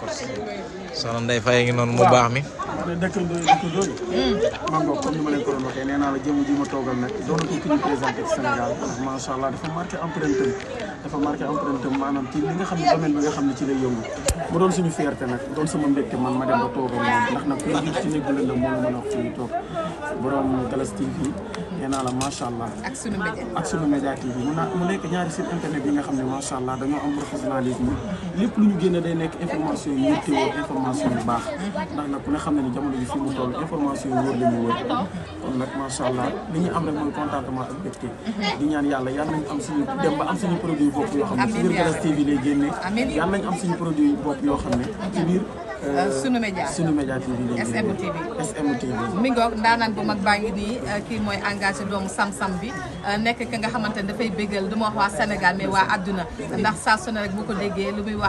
soxna Ndeye Faye ngi noonu mu baax mi. waaw dëkkandoo yi. man boog comme ni ma leen ko doon waxee nee naa la jëmm ji ma toogal nag doon ko ki ñu présenté ci Sénégal macha allah dafa marqué empreinte maanaam ci li nga xam ne domaine bi nga xam ne ci lay yëngu mu doon suñu fierté nag doon sama mbégte man ma dem ba toogal moom ndax nag ku ñu ci néegu lëndëm moo la mën a wax ci ñu toog borom Galas TV nee naa la macha allah. ak sunu média TV mu nekk ñaari site internet yi nga xam ne macha allah dañoo am professionnalisme lépp lu ñu génne day nekk information yu teewoo information yu baax ndax nag ku ne xam ne ni jamono ji fi mu toll information yu wóor la ñu wër kon nag macha allah li ñu am rek mooy contentement ak mbégte di ñaan yàlla nañ am suñu dem ba am suñu produit bopp yoo xam ne ci biir Galas TV lay génne yàlla nañ am suñu produit bopp yoo xam ne ci biir sunu média TV lay SM TV mi ngoog ndaanaan bu mag baa ngi nii kii mooy engagé doomu sam-sam bi nekk ka nga xamante ne dafay bégal du ma wax waa Sénégal mais waa àdduna ndax saa su ne rek bu ko déggee lu muy wax